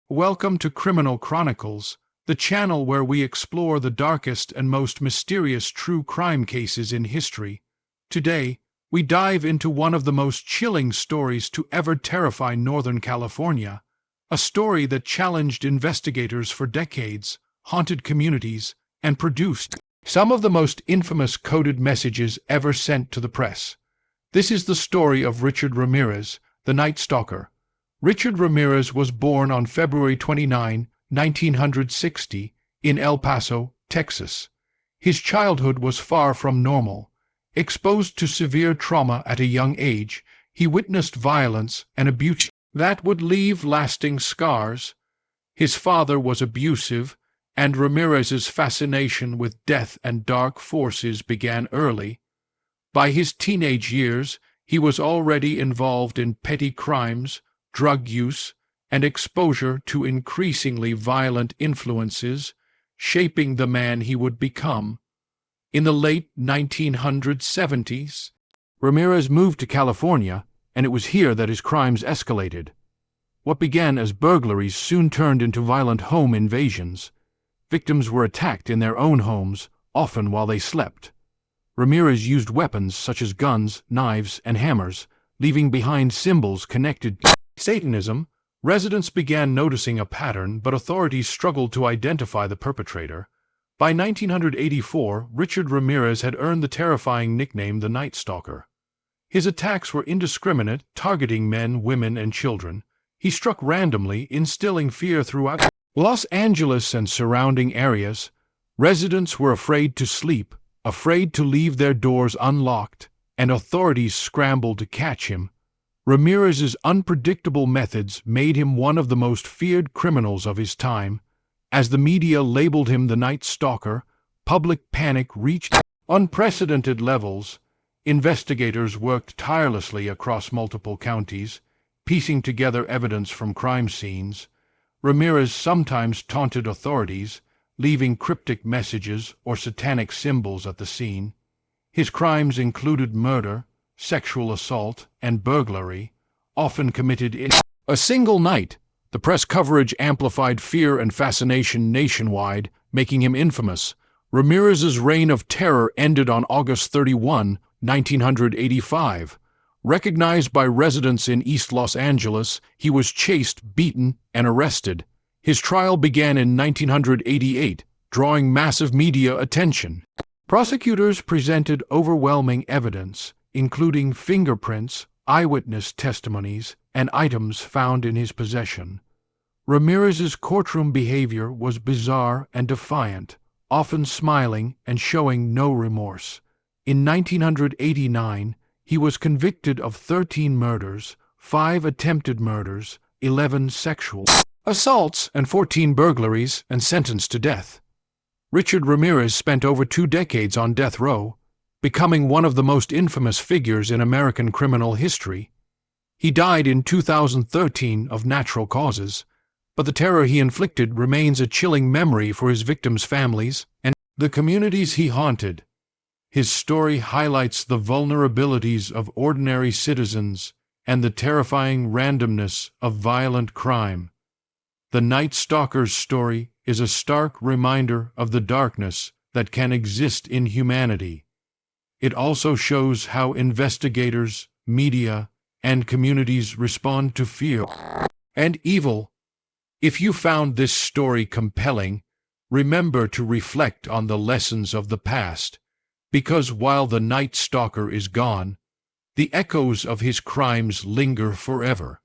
Welcome to Criminal Chronicles, the channel where we explore the darkest and most mysterious true crime cases in history. Today, we dive into one of the most chilling stories to ever terrify Northern California, a story that challenged investigators for decades, haunted communities, and produced some of the most infamous coded messages ever sent to the press. This is the story of Richard Ramirez, the Night Stalker. Richard Ramirez was born on February 29, 1960, in El Paso, Texas. His childhood was far from normal. Exposed to severe trauma at a young age, he witnessed violence and abuse that would leave lasting scars. His father was abusive, and Ramirez's fascination with death and dark forces began early. By his teenage years, he was already involved in petty crimes, drug use, and exposure to increasingly violent influences, shaping the man he would become. In the late 1970s, Ramirez moved to California, and it was here that his crimes escalated. What began as burglaries soon turned into violent home invasions. Victims were attacked in their own homes, often while they slept. Ramirez used weapons such as guns, knives, and hammers, leaving behind symbols connected to Satanism. Residents began noticing a pattern, but authorities struggled to identify the perpetrator. By 1984, Richard Ramirez had earned the terrifying nickname the Night Stalker. His attacks were indiscriminate, targeting men, women, and children. He struck randomly, instilling fear throughout Los Angeles and surrounding areas. Residents were afraid to sleep, afraid to leave their doors unlocked, and authorities scrambled to catch him. Ramirez's unpredictable methods made him one of the most feared criminals of his time. As the media labeled him the Night Stalker, public panic reached unprecedented levels. Investigators worked tirelessly across multiple counties, piecing together evidence from crime scenes. Ramirez sometimes taunted authorities, leaving cryptic messages or satanic symbols at the scene. His crimes included murder, sexual assault, and burglary, often committed in a single night. The press coverage amplified fear and fascination nationwide, making him infamous. Ramirez's reign of terror ended on August 31, 1985. Recognized by residents in East Los Angeles, he was chased, beaten, and arrested. His trial began in 1988, drawing massive media attention. Prosecutors presented overwhelming evidence, including fingerprints, eyewitness testimonies, and items found in his possession. Ramirez's courtroom behavior was bizarre and defiant, often smiling and showing no remorse. In 1989, he was convicted of 13 murders, 5 attempted murders, 11 sexual assaults, and 14 burglaries, and sentenced to death. Richard Ramirez spent over 2 decades on death row, becoming one of the most infamous figures in American criminal history. He died in 2013 of natural causes, but the terror he inflicted remains a chilling memory for his victims' families and the communities he haunted. His story highlights the vulnerabilities of ordinary citizens and the terrifying randomness of violent crime. The Night Stalker's story is a stark reminder of the darkness that can exist in humanity. It also shows how investigators, media, and communities respond to fear and evil. If you found this story compelling, remember to reflect on the lessons of the past, because while the Night Stalker is gone, the echoes of his crimes linger forever.